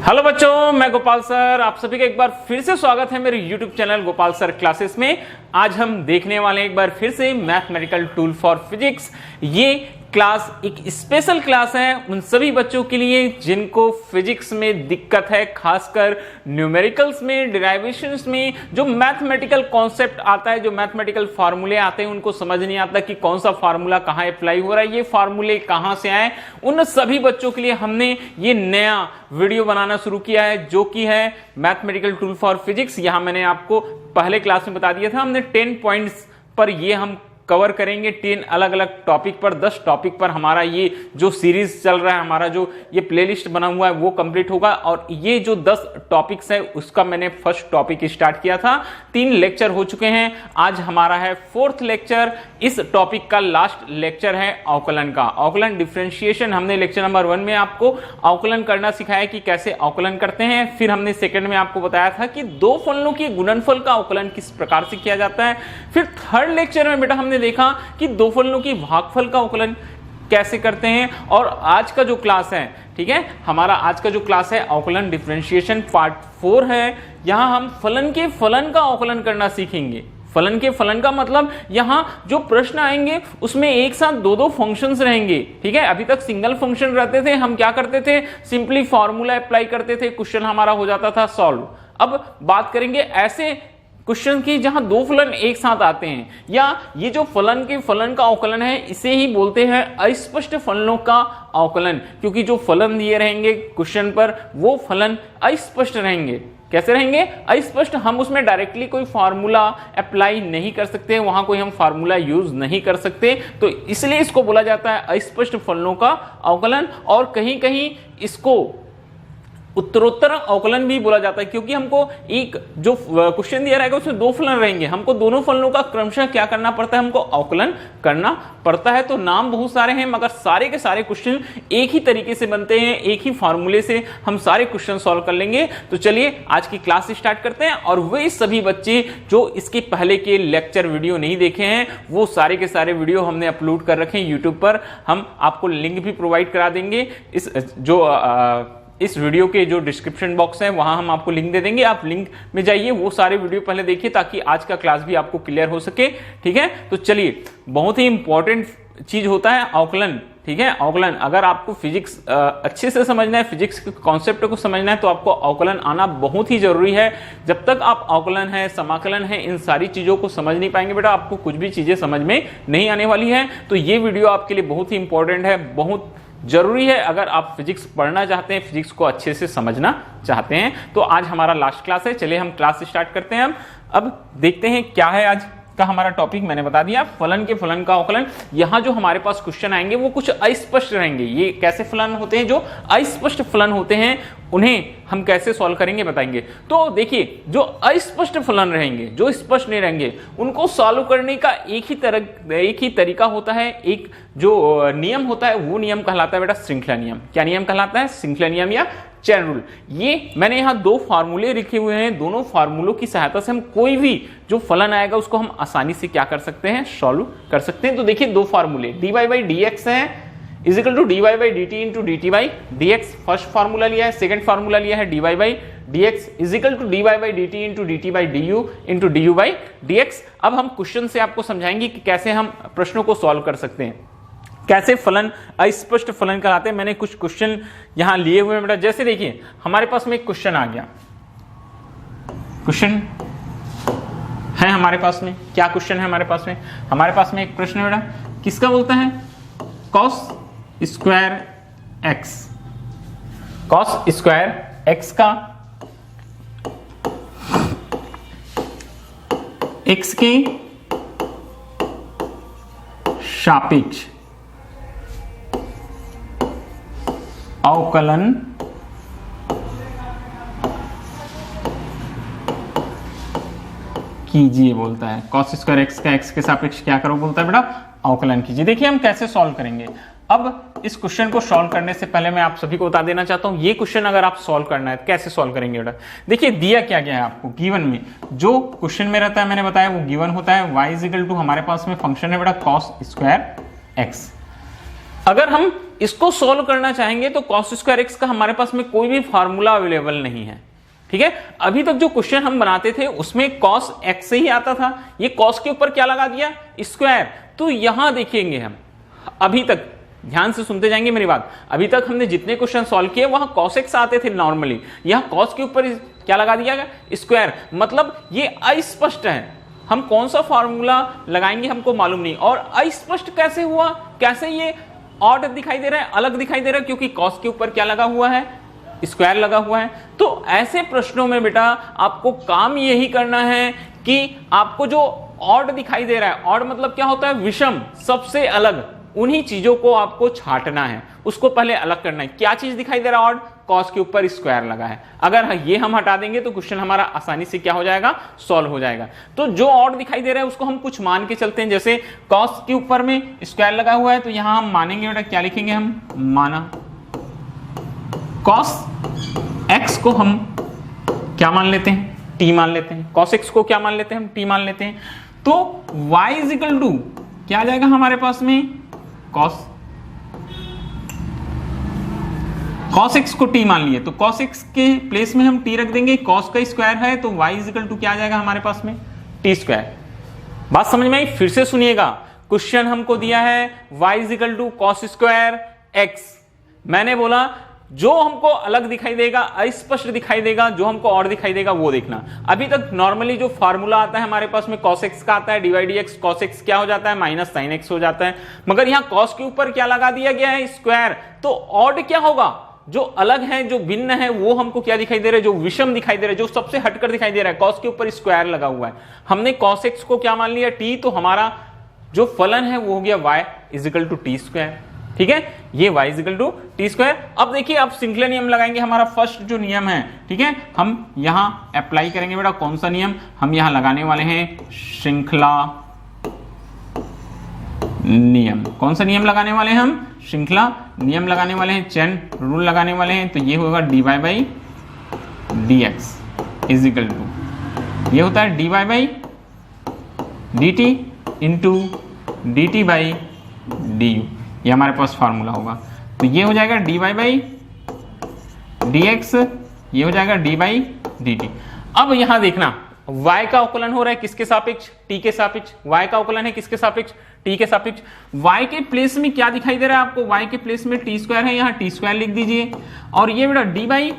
Hello बच्चों, मैं Gopal sir, आप सभी का एक बार फिर से स्वागत है मेरे YouTube channel Gopal sir classes में। आज हम देखने वाले हैं एक बार फिर से मैथमेटिकल टूल फॉर फिजिक्स। ये क्लास एक स्पेशल क्लास है उन सभी बच्चों के लिए जिनको फिजिक्स में दिक्कत है, खासकर न्यूमेरिकल्स में, डिराइवेशंस में, जो मैथमेटिकल कॉन्सेप्ट आता है, जो मैथमेटिकल फार्मूले आते हैं, उनको समझ नहीं आता कि कौन सा फार्मूला कहां अप्लाई हो रहा है, ये फार्मूले कहां से आए। उन सभी बच्चों के लिए हमने ये नया वीडियो बनाना शुरू किया है जो कि है मैथमेटिकल टूल फॉर फिजिक्स। यहां मैंने आपको पहले क्लास में बता दिया था, हमने 10 पॉइंट्स पर ये हम कवर करेंगे, 10 अलग अलग टॉपिक पर, 10 टॉपिक पर हमारा ये जो सीरीज चल रहा है, हमारा जो ये प्लेलिस्ट बना हुआ है वो कंप्लीट होगा। और ये जो 10 टॉपिक्स है उसका मैंने फर्स्ट टॉपिक स्टार्ट किया था, 3 लेक्चर हो चुके हैं, आज हमारा है 4th लेक्चर। इस टॉपिक का लास्ट लेक्चर है अवकलन का, अवकलन डिफरेंशिएशन। हमने लेक्चर नंबर 1 में आपको अवकलन करना सिखाया कि कैसे अवकलन करते हैं। फिर हमने सेकंड में आपको बताया था कि दो फलनों की गुणनफल का अवकलन किस प्रकार से किया जाता है। फिर थर्ड लेक्चर में बेटा हमने देखा कि दो फलनों की भागफल का अवकलन कैसे करते हैं। और आज का जो क्लास है, ठीक है, हमारा आज का जो क्लास है अवकलन डिफरेंशिएशन पार्ट 4 है। यहां हम फलन के फलन का अवकलन करना सीखेंगे। फलन के फलन का मतलब यहां जो प्रश्न आएंगे उसमें एक साथ दो फंक्शंस रहेंगे, ठीक है। अभी तक सिंगल फंक्शन रहते थे, हम क्या करते थे, सिंपली फॉर्मूला अप्लाई करते थे, क्वेश्चन हमारा हो जाता था सॉल्व। अब बात करेंगे ऐसे क्वेश्चन की जहां दो फलन एक साथ आते हैं, या ये जो फलन के फलन का अवकलन है इसे ही बोलते हैं अस्पष्ट फलनों का अवकलन, क्योंकि जो फलन दिए रहेंगे क्वेश्चन पर वो फलन अस्पष्ट रहेंगे। कैसे रहेंगे? अस्पष्ट। हम उसमें डायरेक्टली कोई फार्मूला अप्लाई नहीं कर सकते, वहां कोई हम फार्मूला यूज नहीं कर सकते, तो इसलिए इसको बोला जाता है अस्पष्ट फलनों का अवकलन। और कहीं कहीं इसको उत्तरोत्तर अवकलन भी बोला जाता है, क्योंकि हमको एक जो क्वेश्चन दिया रहेगा उसमें दो फलन रहेंगे, हमको दोनों फलनों का क्रमशः क्या करना पड़ता है, हमको अवकलन करना पड़ता है। तो नाम बहुत सारे हैं मगर सारे के सारे क्वेश्चन एक ही तरीके से बनते हैं, एक ही फार्मूले से हम सारे क्वेश्चन सॉल्व कर लेंगे। तो चलिए आज की क्लास स्टार्ट करते हैं। और वे सभी बच्चे जो इसके पहले के लेक्चर वीडियो नहीं देखे हैं, वो सारे के सारे वीडियो हमने अपलोड कर रखे हैं यूट्यूब पर, हम आपको लिंक भी प्रोवाइड करा देंगे। इस वीडियो के जो डिस्क्रिप्शन बॉक्स है वहां हम आपको लिंक दे देंगे, आप लिंक में जाइए, वो सारे वीडियो पहले देखिए ताकि आज का क्लास भी आपको क्लियर हो सके, ठीक है। तो चलिए, बहुत ही इंपॉर्टेंट चीज होता है अवकलन, ठीक है। अवकलन अगर आपको फिजिक्स अच्छे से समझना है, फिजिक्स के कॉन्सेप्ट को समझना है, तो आपको अवकलन आना बहुत ही जरूरी है। जब तक आप अवकलन है, समाकलन है, इन सारी चीजों को समझ नहीं पाएंगे बेटा, आपको कुछ भी चीजें समझ में नहीं आने वाली है। तो ये वीडियो आपके लिए बहुत ही इंपॉर्टेंट है, बहुत जरूरी है अगर आप फिजिक्स पढ़ना चाहते हैं, फिजिक्स को अच्छे से समझना चाहते हैं। तो आज हमारा लास्ट क्लास है, चलिए हम क्लास स्टार्ट करते हैं। अब देखते हैं क्या है आज का हमारा टॉपिक। मैंने बता दिया फलन के फलन का अवकलन। यहां जो हमारे पास क्वेश्चन आएंगे वो कुछ अस्पष्ट रहेंगे। ये कैसे फलन होते हैं, जो अस्पष्ट फलन होते हैं उन्हें हम कैसे सॉल्व करेंगे बताएंगे। तो देखिए, जो अस्पष्ट फलन रहेंगे, जो स्पष्ट नहीं रहेंगे, उनको सॉल्व करने का एक ही तरीका होता है, एक जो नियम होता है वो नियम कहलाता है बेटा श्रृंखला नियम। क्या नियम कहलाता है? श्रृंखला नियम या चेन रूल। ये मैंने यहां दो फार्मूले लिखे हुए हैं, दोनों फार्मूलों की सहायता से हम कोई भी जो फलन आएगा उसको हम आसानी से क्या कर सकते हैं, सॉल्व कर सकते हैं। तो देखिए, दो फार्मूले dy बाई dx है is equal to dy by dt into dt by dx, first formula लिया है। सेकंड फार्मूला लिया है dy by dx is equal to dy by dt into dt by du into du by dx। अब हम question से आपको समझाएंगे कि कैसे हम प्रश्नों को सॉल्व कर सकते हैं, कैसे फलन अस्पष्ट फलन कहलाते हैं। मैंने कुछ क्वेश्चन यहां लिए हुए हैं बेटा। जैसे देखिए, हमारे पास में एक क्वेश्चन आ गया, क्वेश्चन है हमारे पास में। क्या क्वेश्चन है हमारे पास में? हमारे पास में एक प्रश्न है बेटा, किसका बोलता है, cos square x, cos square x का एक्स के सापेक्ष अवकलन कीजिए बोलता है। कॉस स्क्वायर एक्स का एक्स के सापेक्ष क्या करो बोलता है बेटा, अवकलन कीजिए। देखिए हम कैसे सॉल्व करेंगे। अब इस क्वेश्चन को सॉल्व करने से पहले मैं आप सभी को बता देना चाहता हूं, ये क्वेश्चन अगर आप सॉल्व करना है तो कैसे सॉल्व करेंगे बेटा। देखिए दिया क्या गया है आपको, गिवन में जो क्वेश्चन में रहता है, मैंने बताया वो गिवन होता है। y इज इक्वल टू हमारे पास में फंक्शन है बेटा कॉस स्क्वायर एक्स। अगर हम इसको सॉल्व करना चाहेंगे तो cos स्क्वायर एक्स का हमारे पास में कोई भी फॉर्मूला अवेलेबल नहीं है, ठीक है। अभी तक जो क्वेश्चन हम बनाते थे उसमें cos x से ही आता था, ये cos के ऊपर क्या लगा दिया, स्क्वायर। तो यहां देखेंगे हम, अभी तक ध्यान से सुनते जाएंगे मेरी बात, अभी तक हमने जितने क्वेश्चन सॉल्व किए वहां cos x आते थे नॉर्मली, यहां cos के ऊपर क्या लगा दिया गया, स्क्वायर। मतलब ये अस्पष्ट है, हम कौन सा फॉर्मूला लगाएंगे हमको मालूम नहीं। और अस्पष्ट कैसे हुआ, कैसे ये ऑड दिखाई दे रहा है, अलग दिखाई दे रहा है, क्योंकि cos के ऊपर क्या लगा हुआ है, स्क्वायर लगा हुआ है। तो ऐसे प्रश्नों में बेटा आपको काम यही करना है कि आपको जो ऑड दिखाई दे रहा है, ऑड मतलब क्या होता है, विषम, सबसे अलग, उन्हीं चीजों को आपको छांटना है, उसको पहले अलग करना है। क्या चीज दिखाई दे रहा है, ऑड, cos के ऊपर स्क्वायर लगा है। अगर ये हम हटा देंगे तो क्वेश्चन हमारा आसानी से क्या हो जाएगा, सॉल्व हो जाएगा। तो जो ऑड दिखाई दे रहा है उसको हम कुछ मान के चलते हैं, जैसे cos के ऊपर में स्क्वायर लगा हुआ है तो यहां हम मानेंगे बेटा, क्या लिखेंगे हम, माना cos x को हम क्या मान लेते हैं, t मान लेते हैं, cos x को क्या मान लेते हैं हम, t मान लेते हैं। तो y इज इक्वल टू क्या आ जाएगा हमारे पास में, cos x को t मान लिए, तो cos x के प्लेस में हम t रख देंगे, cos का स्क्वायर है तो y इज इक्वल टू क्या आ जाएगा हमारे पास में, t स्क्वायर। बात समझ में आई, फिर से सुनिएगा, क्वेश्चन हमको दिया है y is equal to cos square x। मैंने बोला जो हमको अलग दिखाई देगा, अस्पष्ट दिखाई देगा, जो हमको और दिखाई देगा वो देखना। अभी तक नॉर्मली जो फार्मूला आता है हमारे पास में cos x का आता है, dy dx, cos x क्या हो जाता है, माइनस sin x हो जाता है। मगर यहाँ cos के ऊपर क्या लगा दिया गया है, स्क्वायर। तो ऑड क्या होगा, जो अलग है, जो भिन्न है, वो हमको क्या दिखाई दे रहा है, जो विषम दिखाई दे रहा है, जो सबसे हटकर दिखाई दे रहा है। cos के ऊपर स्क्वायर लगा हुआ है, हमने cos x को क्या मान लिया, t, तो हमारा जो फलन है वो हो गया y is equal to t square, ठीक है, ये y is equal to t square. अब देखिए, अब श्रृंखला नियम लगाएंगे, हमारा फर्स्ट जो नियम है, ठीक है, हम यहां अप्लाई करेंगे बेटा, कौन सा नियम हम यहां लगाने वाले हैं, श्रृंखला नियम। कौन सा नियम लगाने वाले हैं हम, श्रृंखला नियम लगाने वाले हैं, चेन रूल लगाने वाले हैं। तो ये होगा dy by d x is equal to, ये होता है dy by d t into d t by d u, ये हमारे पास फार्मूला होगा। तो ये हो जाएगा dy बाई डी एक्स, ये हो जाएगा डी बाई डी टी। अब यहां देखना, y का अवकलन हो रहा है किसके सापेक्ष, t के सापेक्ष, y का अवकलन है किसके सापेक्ष, t के सापेक्ष। y के प्लेस में क्या दिखाई दे रहा है आपको, y के प्लेस में t स्क्वायर है, यहां t स्क्वायर लिख दीजिए। और ये बेटा D by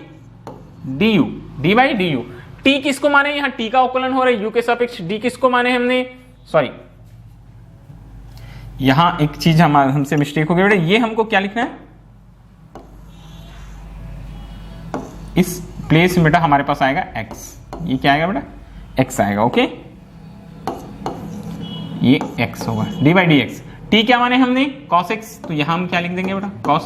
d you, D by d you, t किसको माने, यहां t का अवकलन हो रहा है u के सापेक्ष, d किसको माने हमने, सॉरी यहां एक चीज हमसे मिस्टेक हो गई बेटा, ये हमको क्या लिखना है, इस प्लेस में बेटा हमारे पास आएगा x, ये क्या आएगा बेटा, x आएगा, ओके, ये x होगा, D by d x. T क्या माने हमने, cos x, तो यहां हम क्या लिख देंगे बेटा, cos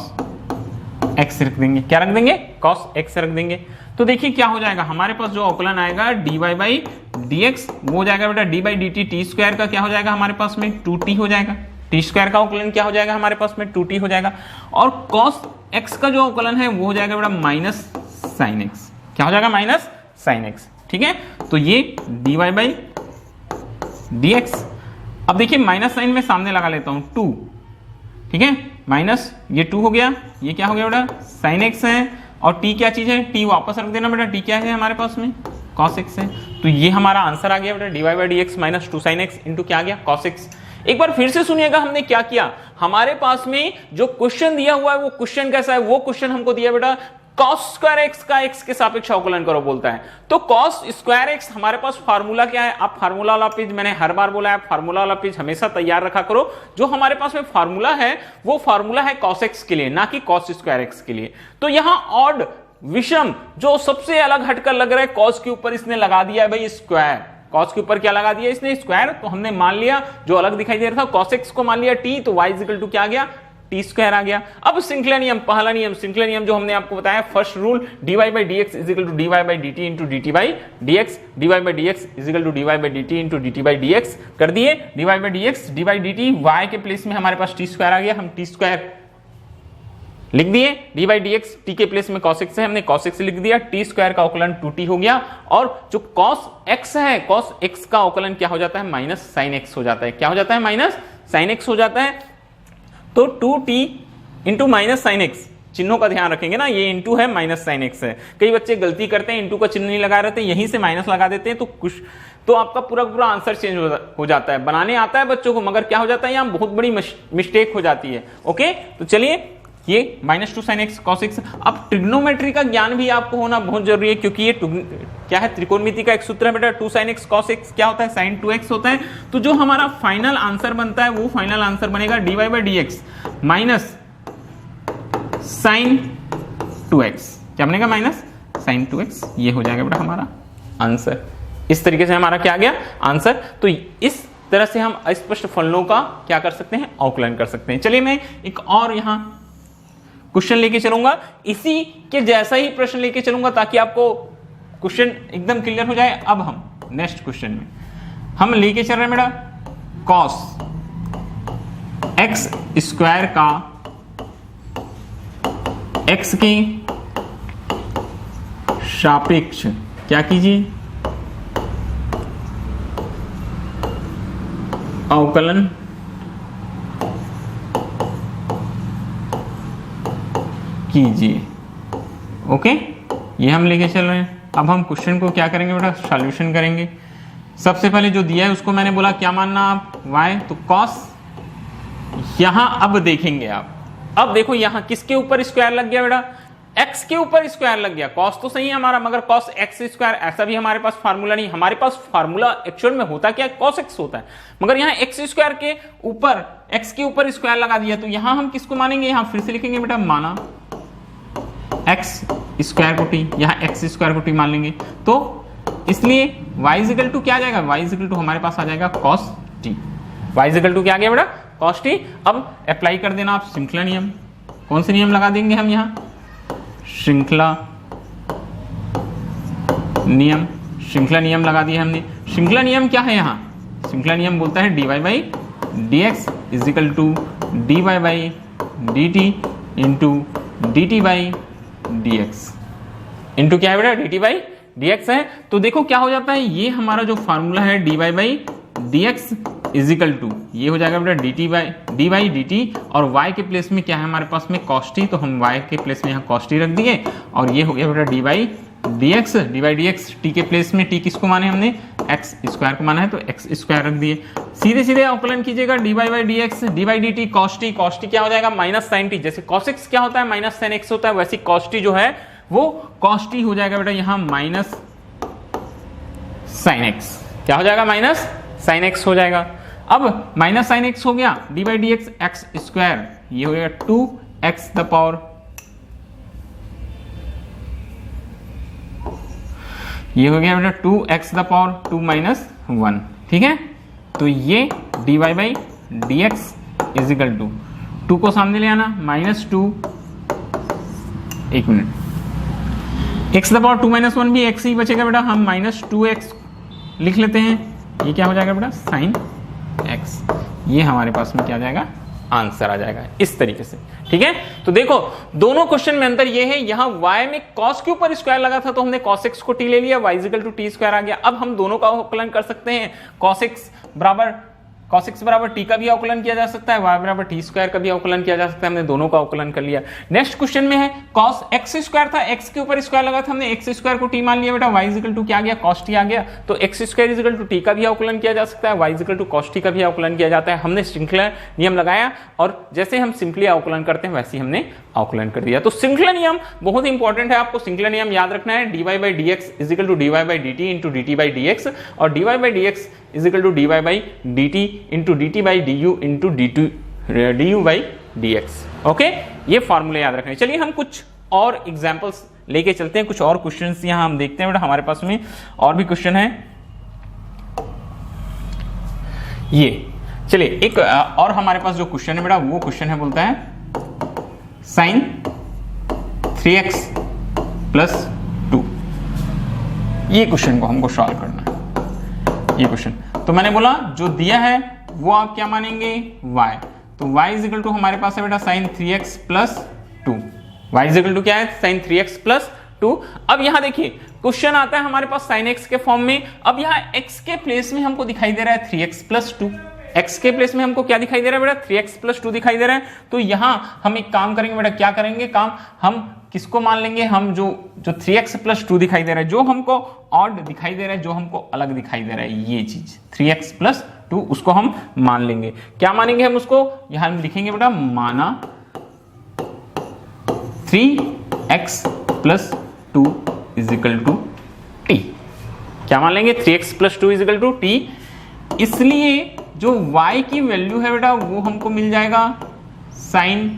x रख देंगे, क्या रख देंगे, cos x रख देंगे। तो देखिए क्या हो जाएगा, हमारे पास जो अवकलन आएगा dy बाई डी एक्स, वो हो जाएगा बेटा D by d T, T square का क्या हो जाएगा हमारे पास में 2t हो जाएगा, टी स्क्वायर का अवकलन क्या हो जाएगा हमारे पास में 2t हो जाएगा। और cos x का जो अवकलन है वो हो जाएगा बेटा माइनस साइन x, क्या हो जाएगा, माइनस साइन x, ठीक है। तो ये dy बाई डी एक्स। अब देखिए माइनस साइन में सामने लगा लेता हूं 2, ठीक है, माइनस ये 2 हो गया, ये क्या हो गया बेटा साइन x है, और t क्या चीज है, t वापस रख देना बेटा, t क्या है हमारे पास में cos x है। तो ये हमारा आंसर आ गया बेटा dy by d x minus 2 sine x into क्या आ गया cos x। एक बार फिर से सुनिएगा, हमने क्या किया, हमारे पास में जो क्वेश्चन दिया हुआ है वो क्वेश्चन कैसा है, वो क्वेश्चन हमको दिया बेटा cos स्क्वायर x का x के सापेक्ष अवकलन करो बोलता है। तो cos स्क्वायर x हमारे पास फार्मूला क्या है, आप फार्मूला वाला पेज, मैंने हर बार बोला है फार्मूला वाला पेज हमेशा तैयार रखा करो। जो हमारे पास में फार्मूला है वो फार्मूला है cos x के लिए, ना कि cos स्क्वायर x के लिए। तो यहां ऑड, विषम, जो सबसे अलग हटकर लग रहा है, cos के ऊपर इसने लगा दिया है भाई स्क्वायर, cos के ऊपर क्या लगा दिया इसने, स्क्वायर। तो हमने मान लिया जो अलग दिखाई दे रहा था cos x को मान लिया t, तो y इज इक्वल टू क्या आ गया, टी स्क्वायर आ गया। अब श्रृंखला नियम, पहला नियम, श्रृंखला नियम जो हमने आपको बताया, first rule dy by d x is equal to dy by dt into dt by dx, dy by d x is equal to dy by dt into dt by dx कर दिए, dy by dx, dy by dt, y के place में हमारे पास t square आ गया, हम t square लिख दिए, dy बाई dx, t के प्लेस में cos x है, हमने cos x लिख दिया, t स्क्वायर का अवकलन 2t हो गया। और जो cos x है, cos x का अवकलन क्या हो जाता है, माइनस साइन x हो जाता है, क्या हो जाता है, माइनस साइन x हो जाता है। तो 2t into minus sine x, चिन्हों का ध्यान रखेंगे ना, ये इंटू है माइनस साइन एक्स है। कई बच्चे गलती करते हैं, इंटू का चिन्ह नहीं लगा रहते, यहीं से माइनस लगा देते हैं, तो कुछ तो आपका पूरा पूरा आंसर चेंज हो जाता है। बनाने आता है बच्चों को, मगर क्या हो जाता है यहाँ बहुत बड़ी मिस्टेक हो जाती है। ओके, तो चलिए ये -2 sin x cos x। अब ट्रिग्नोमेट्री का ज्ञान भी आपको होना बहुत जरूरी है, क्योंकि ये क्या है, त्रिकोणमिति का एक सूत्र है बेटा, 2 sin x cos x क्या होता है, sin 2x होता है। तो जो हमारा फाइनल आंसर बनता है वो फाइनल आंसर बनेगा dy/dx माइनस sin 2x, क्या बनेगा, माइनस sin 2x। ये हो जाएगा बेटा हमारा आंसर। इस तरीके से हमारा क्या आ गया आंसर। तो इस तरह से हम अस्पष्ट फलनों का क्या कर सकते हैं, आकलन कर सकते हैं। चलिए मैं एक और यहां क्वेश्चन लेके चलूंगा, इसी के जैसा ही प्रश्न लेके चलूंगा ताकि आपको क्वेश्चन एकदम क्लियर हो जाए। अब हम नेक्स्ट क्वेश्चन में हम लेके चल रहे हैं बेटा cos x स्क्वायर का x के सापेक्ष क्या कीजिए, अवकलन कीजिए। ओके, ये हम लेके चल रहे हैं। अब हम क्वेश्चन को क्या करेंगे बेटा, सॉल्यूशन करेंगे। सबसे पहले जो दिया है उसको मैंने बोला क्या मानना आप, y, तो cos। यहां अब देखेंगे आप, अब देखो यहां किसके ऊपर स्क्वायर लग गया बेटा, x के ऊपर स्क्वायर लग गया। cos तो सही है हमारा, मगर cos x स्क्वायर ऐसा भी हमारे पास फार्मूला नहीं। हमारे पास फार्मूला एक्चुअल में होता क्या है, cos x होता है, मगर यहाँ x स्क्वायर के ऊपर x के ऊपर स्क्वायर लगा दिया। तो यहां हम किसको मानेंगे, यहां फिर से लिखेंगे बेटा माना x स्क्वायर को t, यहाँ x स्क्वायर को t मान लेंगे। तो इसलिए y इक्वल टू क्या आ जाएगा, y इक्वल टू हमारे पास आ जाएगा cos t। y equal to क्या आ गया बेटा, cos t। अब अप्लाई कर देना आप श्रृंखला नियम। कौन से नियम लगा देंगे हम यहाँ, श्रृंखला नियम। श्रृंखला नियम लगा दिया हमने। श्रृंखला नियम क्या है यहाँ, श्रृंखला नियम बोलता है dy/dx is equal to dy/dt into dt/dx into क्या है बेटा, dt/dx है। तो देखो क्या हो जाता है, ये हमारा जो फार्मूला है dy/dx इज इक्वल टू ये हो जाएगा बेटा dy/dt, और y के प्लेस में क्या है हमारे पास में cos t, तो हम y के प्लेस में यहाँ cos t रख दिए, और ये हो गया बेटा dy/dx। t के प्लेस में t किसको माने हमने, x स्क्वायर को माना है, तो x स्क्वायर रख दिए। सीधे सीधे अवकलन कीजिएगा dy/dx dy/dt cos t क्या हो जाएगा, माइनस sin t। जैसे cos x क्या होता है, माइनस sin x होता है, वैसे cos t जो है वो cos t हो जाएगा बेटा यहाँ माइनस sin x। क्या हो जाएगा, माइनस sin x हो जाएगा। अब माइनस sin x हो गया, dy/dx x स्क्वायर, ये हो जाएगा 2x द पावर, ये हो गया बेटा 2x द पावर 2 माइनस 1। ठीक है, तो ये dy/dx इज इक्वल टू 2 को सामने ले आना, -2, एक minute, x the power 2 minus 1 भी x ही बचेगा बेटा, हम -2x लिख लेते हैं। ये क्या हो जाएगा बेटा, sin x। ये हमारे पास में क्या आ जाएगा, आंसर आ जाएगा इस तरीके से। ठीक है, तो देखो दोनों क्वेश्चन में अंतर ये है, यहां y में cos के ऊपर स्क्वायर लगा था तो हमने cos x को t ले लिया, y equal to t square आ गया। अब हम दोनों का अवकलन कर सकते हैं, cos x बराबर t का भी अवकलन किया जा सकता है, y बराबर t स्क्वायर का भी अवकलन किया जा सकता है। हमने दोनों का अवकलन कर लिया। नेक्स्ट क्वेश्चन में है cos x स्क्वायर था, x के ऊपर स्क्वायर लगा था, हमने x स्क्वायर को t मान लिया बेटा, y इक्वल टू क्या आ गया, cos t आ गया। तो x square equal to t का भी अवकलन किया जा सकता है, y equal to cos t का भी अवकलन किया जाता है। हमने श्रृंखला नियम लगाया और जैसे हम सिंपली अवकलन करते हैं वैसे ही हमने अवकलन कर दिया। तो श्रृंखला नियम बहुत इंपॉर्टेंट है, आपको श्रृंखला नियम याद रखना है, dy/dx is equal to dy/dt into dt/dx, और dy/dx is equal to dy/dt into dt/du into du/dx। Okay, ये फॉर्मूले याद रखने। चलिए हम कुछ और एग्जांपल्स लेके चलते हैं, कुछ और क्वेश्चंस यहां हम देखते हैं बेटा, हमारे पास में और भी क्वेश्चन है। ये चलिए एक और हमारे पास जो क्वेश्चन है बेटा, वो क्वेश्चन है, बोलता है sin 3x प्लस 2। ये क्वेश्चन को हमको सॉल्व करना है, ये क्वेश्चन। तो मैंने बोला जो दिया है वो आप क्या मानेंगे, y। तो y इज इक्वल टू हमारे पास है बेटा sin 3x plus 2। y is equal to क्या है, sin 3x प्लस 2। अब यहां देखिए क्वेश्चन आता है हमारे पास sin x के फॉर्म में। अब यहाँ x के प्लेस में हमको दिखाई दे रहा है 3x प्लस 2। x के प्लेस में हमको क्या दिखाई दे रहा है बेटा, 3x प्लस 2 दिखाई दे रहा है। तो यहां हम एक काम करेंगे बेटा, क्या करेंगे काम, हम किसको मान लेंगे, हम जो 3x प्लस 2 दिखाई दे रहा है, जो हमको ऑड दिखाई दे रहा है, जो हमको अलग दिखाई दे रहा है, ये चीज 3x प्लस 2 उसको हम मान लेंगे। क्या मानेंगे हम उसको, यहां हम लिखेंगे बेटा माना 3x plus 2 is equal to t. क्या मान लेंगे, 3x plus 2 is equal to t. इसलिए जो y की वैल्यू है बेटा वो हमको मिल जाएगा sine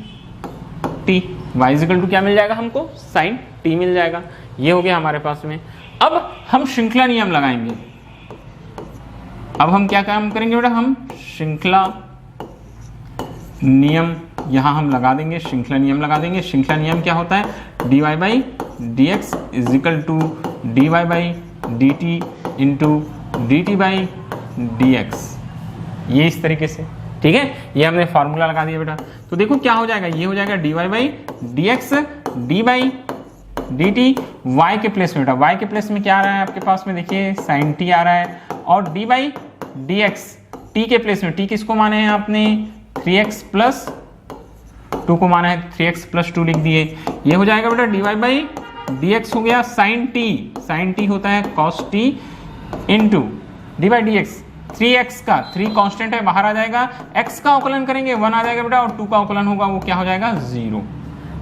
t. y is equal to क्या मिल जाएगा हमको, साइन टी मिल जाएगा। ये हो गया हमारे पास में। अब हम श्रृंखला नियम लगाएंगे। अब हम क्या काम करेंगे बेटा, हम श्रृंखला नियम यहां हम लगा देंगे, श्रृंखला नियम लगा देंगे। श्रृंखला नियम क्या होता है, dy by d x is equal to dy by d t into d t by d x. ये इस तरीके से, ठीक है, ये हमने फॉर्मूला लगा दिया बेटा। तो देखो क्या हो जाएगा, ये हो जाएगा dy by d x d by d t, y के प्लेस में बेटा, वाई के प्लेस में क्या आ रहा है आपके पास में, देखिए साइन टी आ रहा है, और D by d x, T के प्लेस में, टी किसको माने हैं आपने, 3x प्लस 2 को माना है, 3x प्लस 2 लिख दिए। ये हो जाएगा बेटा dy बाई डी एक्स हो गया साइन टी, साइन टी होता है cos T into D by d x, 3x का 3 कांस्टेंट है बाहर आ जाएगा, x का अवकलन करेंगे 1 आ जाएगा बेटा, और 2 का अवकलन होगा वो क्या हो जाएगा 0।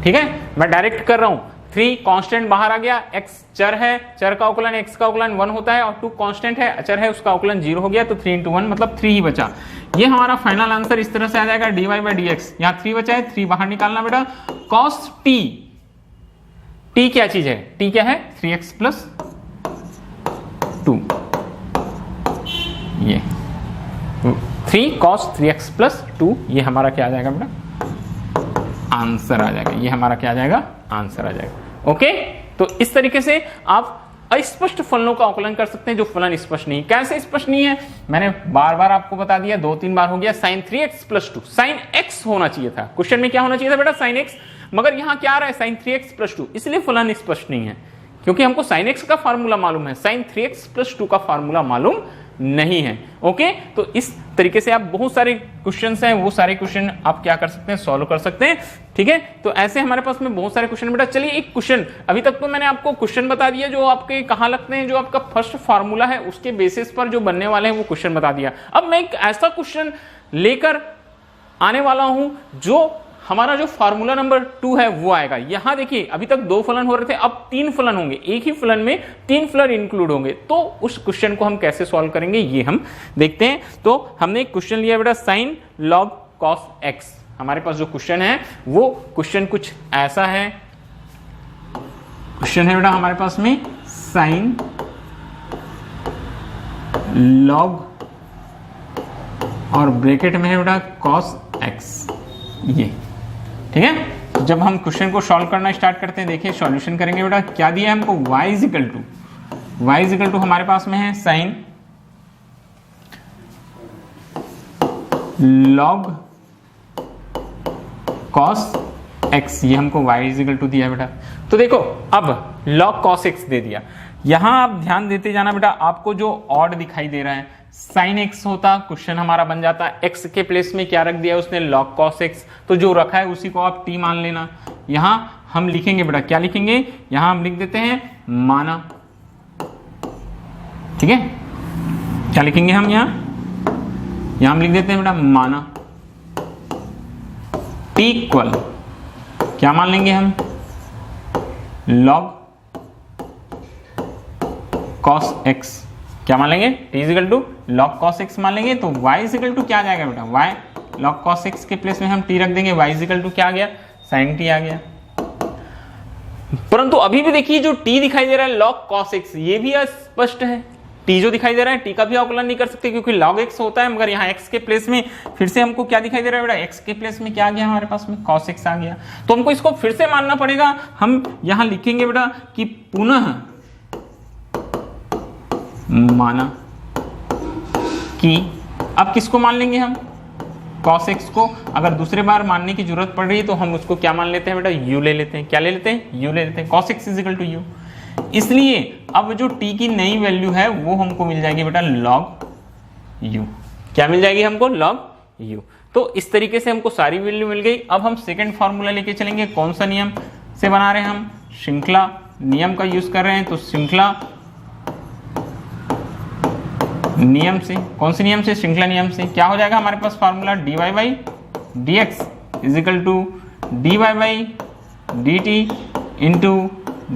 ठीक है, मैं डायरेक्ट कर रहा हूं, 3 कांस्टेंट बाहर आ गया, x चर है, चर का अवकलन x का अवकलन 1 होता है, और 2 कांस्टेंट है, अचर है, उसका अवकलन 0 हो गया, तो 3 इंटू 1 मतलब 3 ही बचा। ये हमारा फाइनल आंसर इस तरह से आ जाएगा dy बाई डी एक्स। यहाँ 3 बचा है, 3 बाहर निकालना बेटा, cos t, t क्या चीज है, t क्या है 3x प्लस 2, ये 3 cos 3x प्लस 2, ये हमारा क्या आ जाएगा बेटा, आंसर आ जाएगा। ये हमारा क्या आ जाएगा, आंसर आ जाएगा। ओके, तो इस तरीके से आप अस्पष्ट फलनों का आकलन कर सकते हैं, जो फलन स्पष्ट नहीं। कैसे स्पष्ट नहीं है, मैंने बार बार आपको बता दिया, 2-3 बार हो गया। Sign 3x plus 2, sine x होना चाहिए था, क्वेश्चन में क्या होना चाहिए था बेटा, साइन x, मगर यहां क्या आ रहा है साइन 3x प्लस 2, इसलिए फलन स्पष्ट नहीं है, क्योंकि हमको साइन x का फार्मूला मालूम है, साइन 3x प्लस 2 का फार्मूला मालूम नहीं है। ओके, तो इस तरीके से आप बहुत सारे क्वेश्चंस हैं, वो सारे क्वेश्चन आप क्या कर सकते हैं, सॉल्व कर सकते हैं। ठीक है, तो ऐसे हमारे पास में बहुत सारे क्वेश्चन बेटा। चलिए एक क्वेश्चन, अभी तक तो मैंने आपको क्वेश्चन बता दिया जो आपके कहां लगते हैं, जो आपका फर्स्ट फार्मूला है उसके बेसिस पर जो बनने वाले हैं वो क्वेश्चन बता दिया। अब मैं एक ऐसा क्वेश्चन लेकर आने वाला हूं जो हमारा जो फार्मूला नंबर 2 है वो आएगा। यहां देखिए अभी तक 2 फलन हो रहे थे, अब 3 फलन होंगे, एक ही फलन में 3 फलन इंक्लूड होंगे। तो उस क्वेश्चन को हम कैसे सॉल्व करेंगे ये हम देखते हैं। तो हमने एक क्वेश्चन लिया बेटा, साइन लॉग कॉस एक्स। हमारे पास जो क्वेश्चन है वो क्वेश्चन कुछ ऐसा है, क्वेश्चन है बेटा हमारे पास में साइन लॉग और ब्रैकेट में है बेटा कॉस एक्स, ये ठीक है। जब हम क्वेश्चन को सॉल्व करना स्टार्ट करते हैं, देखिए सॉल्यूशन करेंगे बेटा, क्या दिया है हमको, y इज इक्वल टू हमारे पास में है साइन लॉग कॉस x, ये हमको y इज इक्वल टू दिया है बेटा। तो देखो अब लॉग कॉस x दे दिया, यहां आप ध्यान देते जाना बेटा, आपको जो ऑड दिखाई दे रहा है साइन x होता, क्वेश्चन हमारा बन जाता है x के प्लेस में क्या रख दिया उसने, लॉग कॉस x, तो जो रखा है उसी को आप t मान लेना। यहां हम लिखेंगे बेटा, क्या लिखेंगे, यहां हम लिख देते हैं माना, ठीक है, क्या लिखेंगे हम यहां हम लिख देते हैं बेटा माना t इक्वल, क्या मान लेंगे हम, लॉग कॉस x, क्या मान लेंगे, t is equal to log cos x मान लेंगे। तो y इज इक्वल टू क्या आ जाएगा बेटा, y लॉग कॉस x के प्लेस में हम t रख देंगे, y इज इक्वल टू क्या आ गया, साइन t आ गया। परंतु अभी भी देखिए जो t दिखाई दे रहा है लॉग कॉस x, ये भी अस्पष्ट है। t जो दिखाई दे रहा है t का भी अवकलन नहीं कर सकते क्योंकि लॉग x होता है, मगर यहाँ x के प्लेस में फिर से हमको क्या दिखाई दे रहा है बेटा, x के प्लेस में क्या आ गया हमारे पास में, cos x आ गया। तो हमको इसको फिर से मानना पड़ेगा। हम यहां लिखेंगे बेटा कि पुनः माना कि, अब किसको मान लेंगे हम, cos x को। अगर दूसरे बार मानने की जरूरत पड़ रही है तो हम उसको क्या मान लेते हैं बेटा, u ले लेते हैं। क्या ले लेते हैं, u ले लेते हैं। cos x is equal to u। इसलिए अब जो t की नई वैल्यू है वो हमको मिल जाएगी बेटा log u। क्या मिल जाएगी हमको, log u। तो इस तरीके से हमको सारी वैल्यू मिल गई। अब हम सेकंड फॉर्मूला लेके चलेंगे। कौन सा नियम से बना रहे हैं हम, श्रृंखला नियम का यूज कर रहे हैं। तो श्रृंखला नियम से, कौन से नियम से, श्रृंखला नियम से क्या हो जाएगा हमारे पास formula, dy by dx is equal to dy by dt into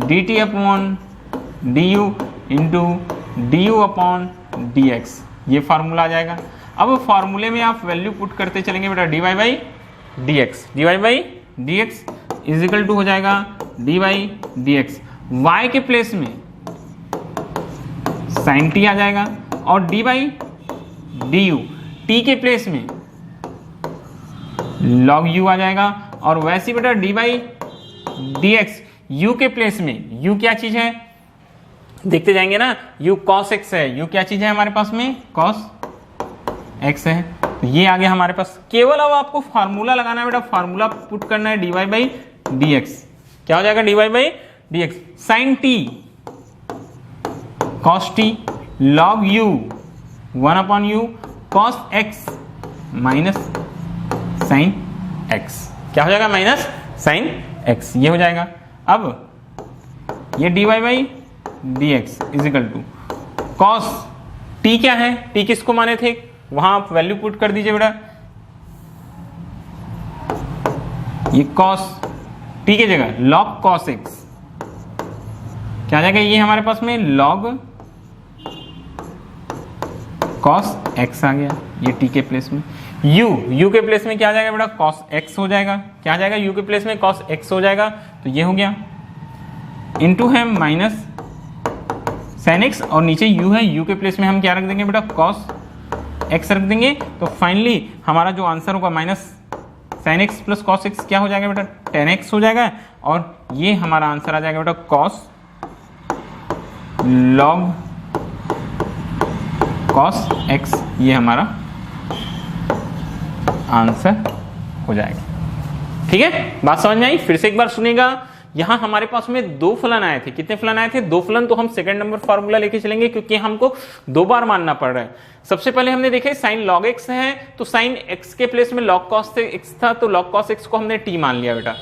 dt upon du into du upon dx, ये फार्मूला आ जाएगा। अब फार्मूले में आप वैल्यू पुट करते चलेंगे बेटा, dy by dx is equal to हो जाएगा dy बाई dx, y के प्लेस में sin t आ जाएगा और d बाई du t के प्लेस में log u आ जाएगा। और वैसे बेटा d बाई dx u के प्लेस में, u क्या चीज है देखते जाएंगे ना, u cos x है, u क्या चीज है हमारे पास में, cos x है। तो ये आ गया हमारे पास। केवल अब आपको फार्मूला लगाना है बेटा, फार्मूला पुट करना है dy बाई dx, क्या हो जाएगा dy by dx, sin t cos t log u 1 upon u cos x minus sin x, क्या हो जाएगा, माइनस sin x, ये हो जाएगा। अब ये dy by dx is equal to cos t, क्या है t किसको माने थे, वहां आप वैल्यू पुट कर दीजिए बेटा, ये cos t की जगह log cos x, क्या आ जाएगा, ये हमारे पास में log cos x आ गया, ये t के प्लेस में। u के प्लेस में क्या आ जाएगा बेटा, cos x हो जाएगा, क्या आ जाएगा, u के प्लेस में cos x हो जाएगा, तो ये हो गया, इंटू है माइनस sin x और नीचे u है, u के प्लेस में हम क्या रख देंगे बेटा, cos x रख देंगे। तो फाइनली हमारा जो आंसर होगा minus sin x plus cos x क्या हो जाएगा बेटा, tan x हो जाएगा। और ये हमारा आंसर आ जाएगा बेटा cos log cos x, ये हमारा आंसर हो जाएगा। ठीक है, बात समझ में आई, फिर से एक बार सुनिएगा। यहां हमारे पास में दो फलन आए थे, कितने फलन आए थे, दो फलन। तो हम सेकंड नंबर फार्मूला लेके चलेंगे क्योंकि हमको दो बार मानना पड़ रहा है। सबसे पहले हमने देखे sin log x है, तो sin x के प्लेस में log cos x था, तो log cos x को हमने t मान लिया बेटा,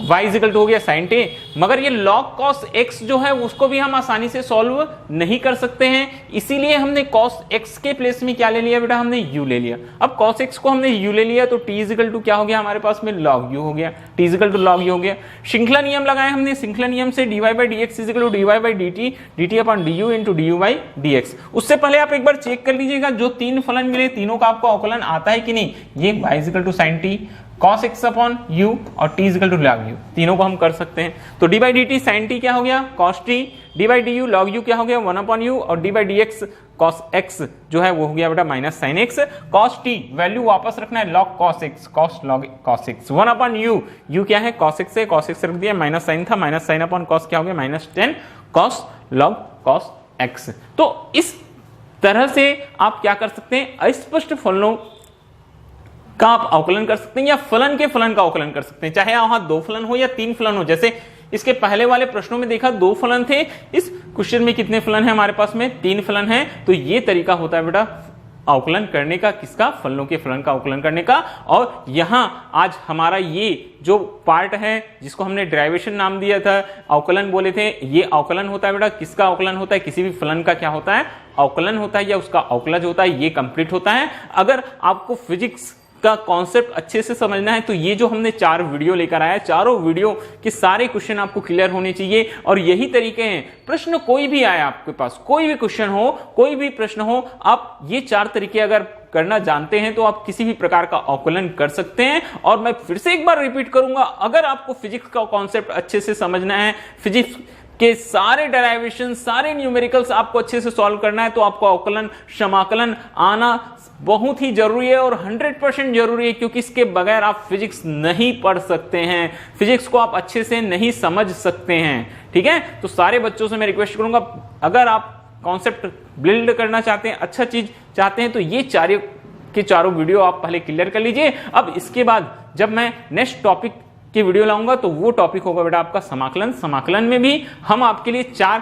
y इज इक्वल टू हो गया sin t। मगर ये log cos x जो है उसको भी हम आसानी से सॉल्व नहीं कर सकते हैं, इसीलिए हमने cos x के प्लेस में क्या ले लिया बेटा, हमने u ले लिया। अब cos x को हमने u ले लिया तो t इज इक्वल टू क्या हो गया हमारे पास में, log u हो गया, t is equal to log u हो गया। श्रृंखला नियम लगाए हमने, श्रृंखला नियम से dy by dx is equal to dy by dt upon du into du by dx। उससे पहले आप एक बार चेक कर लीजिएगा, जो तीन फलन मिले तीनों का आपको अवकलन आता है कि नहीं। ये y is equal to sin t cos x upon u और t is equal to log u, तीनों को हम कर सकते हैं। तो d by dt sin t क्या हो गया, cos t, d by du log u क्या हो गया 1 अपॉन u, और d by dx cos x जो है वो हो गया बेटा minus sin x। cos t value वापस रखना है log cos x, cos log cos x 1 upon u, u क्या है cos x है, cos x रख दिया, माइनस sin था, माइनस sin अपॉन cos क्या हो गया minus 10 cos log cos x। तो इस तरह से आप क्या कर सकते हैं, अस्पष्ट फलनों का आप अवकलन कर सकते हैं या फलन के फलन का अवकलन कर सकते हैं, चाहे वहां दो फलन हो या तीन फलन हो। जैसे इसके पहले वाले प्रश्नों में देखा दो फलन थे, इस क्वेश्चन में कितने फलन है हमारे पास में, तीन फलन है। तो ये तरीका होता है बेटा अवकलन करने का, किसका, फलनों के फलन का अवकलन करने का। और यहां आज हमारा ये जो पार्ट है जिसको हमने डेरिवेशन नाम दिया था, अवकलन बोले थे, ये अवकलन होता है बेटा, किसका अवकलन होता है, किसी भी फलन का क्या होता है, अवकलन होता है या उसका अवकलज होता है, ये कंप्लीट होता है। अगर आपको फिजिक्स का कॉन्सेप्ट अच्छे से समझना है तो ये जो हमने 4 वीडियो लेकर आया, चारों वीडियो के सारे क्वेश्चन आपको क्लियर होने चाहिए। और यही तरीके हैं, प्रश्न कोई भी आए आपके पास, कोई भी क्वेश्चन हो, कोई भी प्रश्न हो, आप ये 4 तरीके अगर करना जानते हैं तो आप किसी भी प्रकार का अवकलन कर सकते हैं। और मैं फिर से एक बार रिपीट करूंगा, अगर आपको फिजिक्स का कॉन्सेप्ट अच्छे से समझना है, फिजिक्स के सारे डेरिवेशन, सारे न्यूमेरिकल्स आपको अच्छे से सॉल्व करना है, तो आपको अवकलन, समाकलन आना बहुत ही जरूरी है और 100% जरूरी है, क्योंकि इसके बगैर आप फिजिक्स नहीं पढ़ सकते हैं, फिजिक्स को आप अच्छे से नहीं समझ सकते हैं। ठीक है, तो सारे बच्चों से मैं रिक्वेस्ट करूंगा, अगर आप कॉन्सेप्ट बिल्ड करना चाहते हैं, अच्छा चीज चाहते हैं, तो ये चारों वीडियो आप पहले क्लियर कर लीजिए। अब इसके बाद जब मैं नेक्स्ट टॉपिक की वीडियो लाऊंगा तो वो टॉपिक होगा बेटा आपका समाकलन। समाकलन में भी हम आपके लिए 4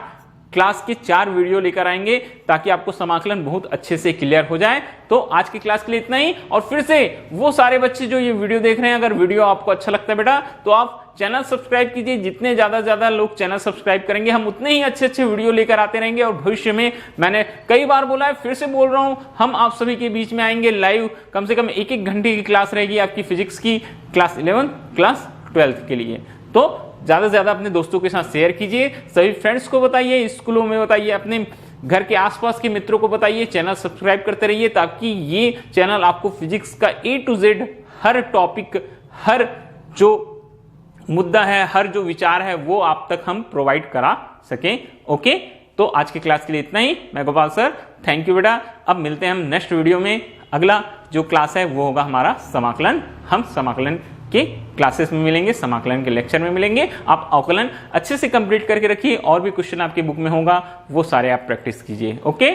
क्लास के 4 वीडियो लेकर आएंगे ताकि आपको समाकलन बहुत अच्छे से क्लियर हो जाए। तो आज की क्लास के लिए इतना ही। और फिर से वो सारे बच्चे जो ये वीडियो देख रहे हैं, अगर वीडियो आपको अच्छा लगता है बेटा तो आप चैनल सब्सक्राइब कीजिए। जितने ज्यादा लोग चैनल सब्सक्राइब करेंगे हम उतने ही अच्छे वीडियो लेकर आते रहेंगे। और भविष्य में मैंने कई बार बोला है, फिर से बोल रहा हूं, हम आप सभी के बीच में आएंगे लाइव। कम से कम 1-1 घंटे की क्लास रहेगी आपकी फिजिक्स की, क्लास 11 क्लास 12 के लिए। तो ज्यादा से ज्यादा अपने दोस्तों के साथ शेयर कीजिए, सभी फ्रेंड्स को बताइए, स्कूलों में बताइए, अपने घर के आसपास के मित्रों को बताइए। चैनल सब्सक्राइब करते रहिए ताकि ये चैनल आपको फिजिक्स का A to Z हर टॉपिक, हर जो मुद्दा है, हर जो विचार है वो आप तक हम प्रोवाइड करा सकें। ओके, तो आज की क्लास के लिए इतना ही। मैं गोपाल सर, थैंक यू बेटा। अब मिलते हैं हम नेक्स्ट वीडियो में। अगला जो क्लास है वो होगा हमारा समाकलन। हम समाकलन के क्लासेस में मिलेंगे, समाकलन के लेक्चर में मिलेंगे। आप अवकलन अच्छे से कंप्लीट करके रखिए। और भी क्वेश्चन आपकी बुक में होगा वो सारे आप प्रैक्टिस कीजिए। ओके।